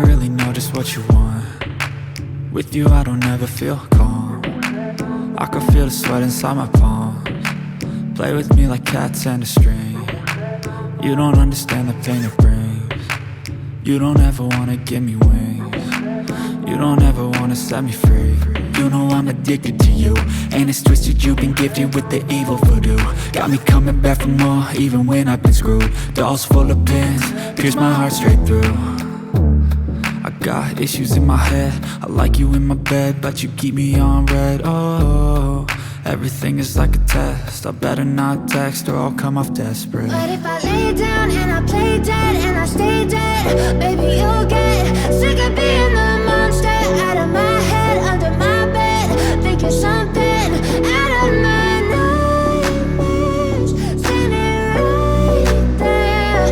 Never really know just what you want. With you I don't ever feel calm. I can feel the sweat inside my palms. Play with me like cats and a string. You don't understand the pain it brings. You don't ever wanna give me wings. You don't ever wanna set me free. You know I'm addicted to you, and it's twisted, you've been gifted with the evil voodoo. Got me coming back for more, even when I've been screwed. Dolls full of pins, pierce my heart straight through. I got issues in my head, I like you in my bed, but you keep me on red. Oh, everything is like a test, I better not text or I'll come off desperate. But if I lay down and I play dead and I stay dead, baby you'll get sick of being the monster out of my head, under my bed, think you're something out of my nightmares, standing right there.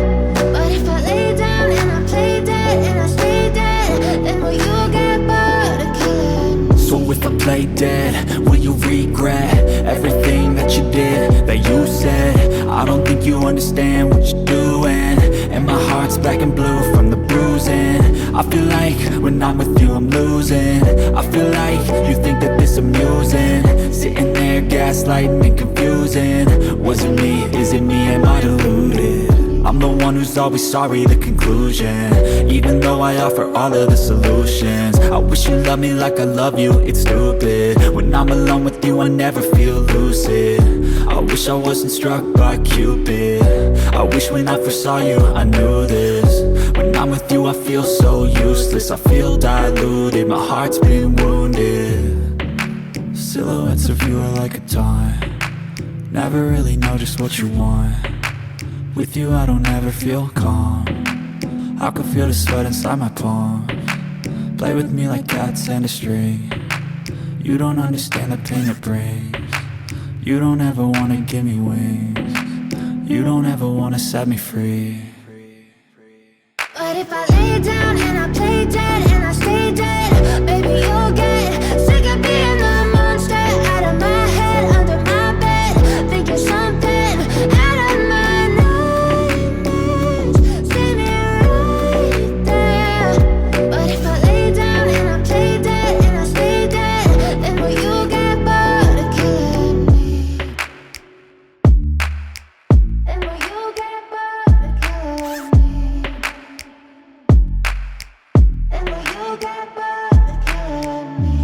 But if I lay down and I play dead and I stay dead, then will you get bored of killing me? So if I play dead, will you regret everything that you did, that you said? I don't think you understand what you're doing, and my heart's black and blue from the bruising. I feel like when I'm with you I'm losing. I feel like you think that this amusing, sitting there gaslighting and confusing. Was it me? Is it me? Am I deluded? I'm the one who's always sorry, the conclusion, even though I offer all of the solutions. I wish you loved me like I love you, it's stupid. When I'm alone with you I never feel lucid. I wish I wasn't struck by Cupid. I wish when I first saw you I knew this. When I'm with you I feel so useless, I feel diluted, my heart's been wounded. Silhouettes of you are like a taunt. Never really know just what you want. With you I don't ever feel calm. I can feel the sweat inside my palms. Play with me like cats and a string. You don't understand the pain it brings. You don't ever wanna give me wings. You don't ever wanna set me free. But if I lay down and I play dead and I stay dead, baby you'll get sick of being the monster out of my head, under my bed, think you're something out of my nightmares, standing right there. But if I lay down and I play dead and I stay dead, then will you get bored of killing me? Then will you get bored of killing me? And will you get bored of killing me?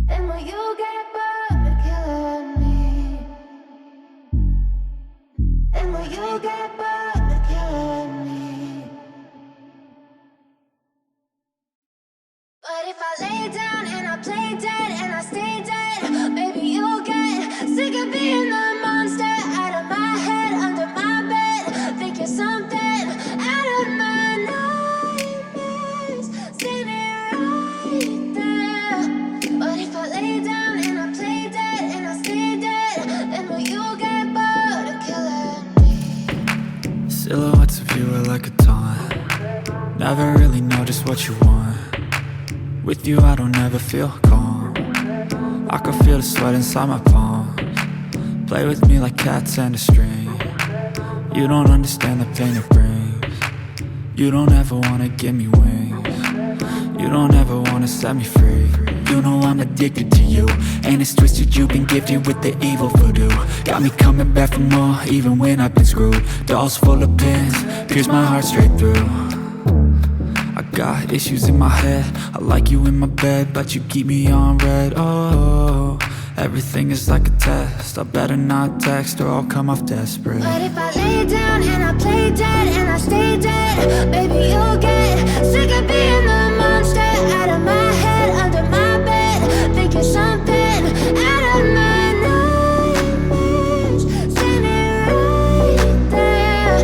And will you get bored of killing me? And will you get bored of killing me? But if I lay down and I play dead and I stay dead, baby you'll get sick of being the monster out of my head, under my bed, think you're something out of my nightmares, standing right there. But if I lay down and I play dead and I stay dead, then will you get bored of killing me? Silhouettes of you are like a taunt. Never really know just what you want. With you I don't ever feel calm. I can feel the sweat inside my palms. Play with me like cats and a string. You don't understand the pain it brings. You don't ever wanna give me wings. You don't ever wanna set me free. You know I'm addicted to you, and it's twisted, you've been gifted with the evil voodoo. Got me coming back for more, even when I've been screwed. Dolls full of pins, pierce my heart straight through. I got issues in my head, I like you in my bed, but you keep me on red. Oh, everything is like a test, I better not text or I'll come off desperate. But if I lay down and I play dead and I stay dead, baby you'll get sick of being the monster out of my head, under my bed, think you're something out of my nightmares, standing right there.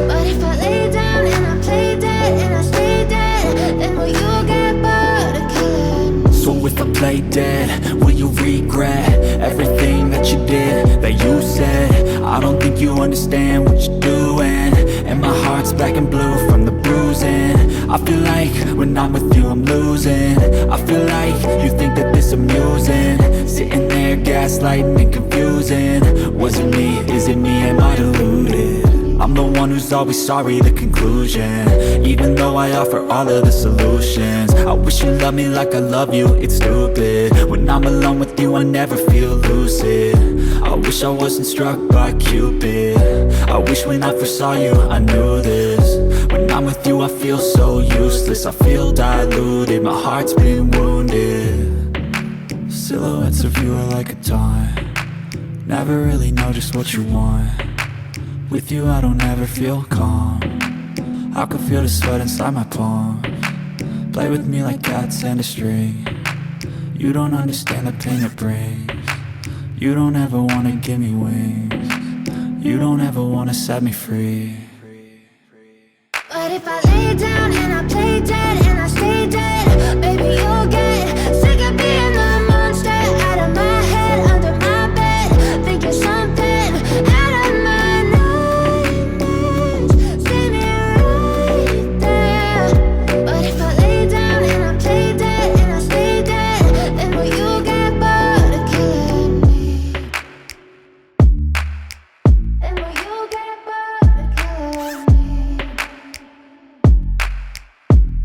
But if I lay down and I play dead and I stay dead, then will you get bored of killing me? So if I play dead, will you regret everything that you did, that you said? I don't think you understand what you're doing, and my heart's black and blue from the bruising. I feel like when I'm with you I'm losing. I feel like you think that this amusing, sitting there gaslighting and confusing. Was it me? Is it me? Am I deluded? I'm the one who's always sorry, the conclusion. Even though I offer all of the solutions, I wish you loved me like I love you, it's stupid. When I'm alone with you, I never feel lucid. I wish I wasn't struck by Cupid. I wish when I first saw you, I knew this. When I'm with you, I feel so useless. I feel diluted, my heart's been wounded. Silhouettes of you are like a taunt. Never really know just what you want. With you I don't ever feel calm. I can feel the sweat inside my palms. Play with me like cats and a string. You don't understand the pain it brings. You don't ever wanna give me wings. You don't ever wanna set me free. But if I lay down and I play dead and I stay dead, baby you'll get sick of being the monster out of my head, under my bed, thinking something out of my nightmares. See me right there. But if I lay down and I play dead and I stay dead, then will you get bored of killing me? Then will you get bored of killing me?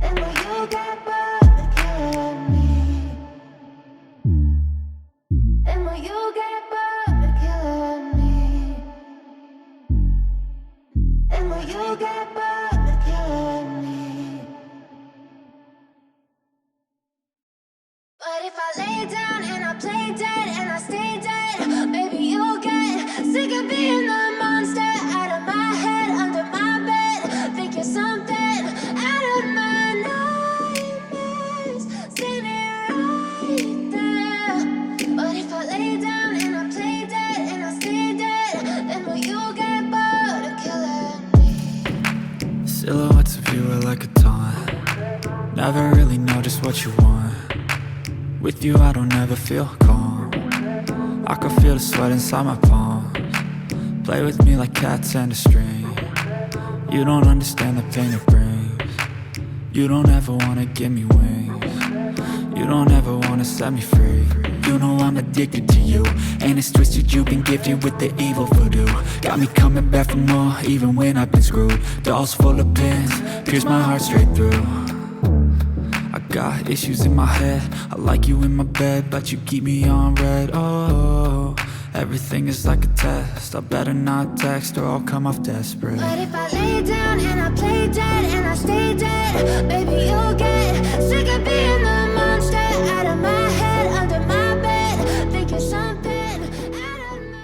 And will you get bored of killing me? And will you get bored of killing me? And will you get bored of killing me? But if I lay down and I play dead and I stay dead, baby you'll get sick of being the monster out of my head, under my bed, thinking something out of my nightmares. See me right there. But if I lay down and I play dead and I stay dead, then will you get bored of killing me? Silhouettes of you are like a taunt. Never really know just what you want. With you I don't ever feel calm. I can feel the sweat inside my palms. Play with me like cats and a string. You don't understand the pain it brings. You don't ever wanna give me wings. You don't ever wanna set me free. You know I'm addicted to you, and it's twisted, you've been gifted with the evil voodoo. Got me coming back for more, even when I've been screwed. Dolls full of pins, pierce my heart straight through. I got issues in my head, I like you in my bed, but you keep me on red. Oh, everything is like a test. I better not text or I'll come off desperate. But if I lay down and I play dead and I stay dead, baby you'll get sick of being the monster out of my head, under my bed, thinking something out of my.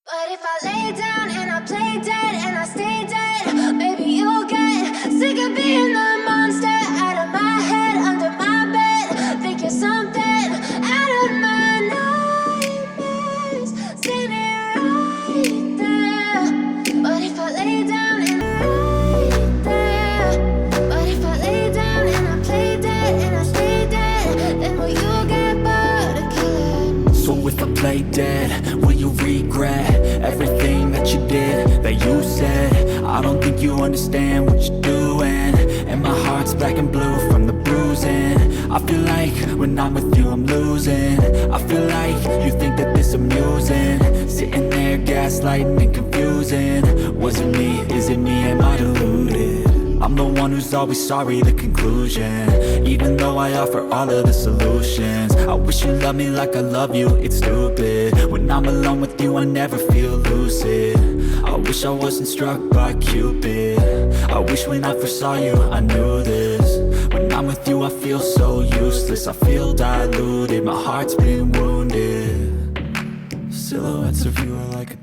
But if I lay down and I play dead and I stay dead, baby you'll get sick of being the monster out of my head, under my bed, thinking something out of my nightmares. See me right there. But if I lay down and right there. But if I lay down and I play dead and I stay dead, then will you get bored of killing me? So if I play dead, will you regret everything that you did, that you said? I don't think you understand what you're doing, and my heart's black and blue from the bruising. I feel like when I'm with you I'm losing. I feel like you think that this amusing, sitting there gaslighting and confusing. Was it me? Is it me? Am I deluded? I'm the one who's always sorry, the conclusion. Even though I offer all of the solutions, I wish you loved me like I love you, it's stupid. When I'm alone with you I never feel lucid. I wish I wasn't struck by Cupid. I wish when I first saw you I knew this. When I'm with you I feel so useless. I feel diluted, my heart's been wounded. Silhouettes of you are like a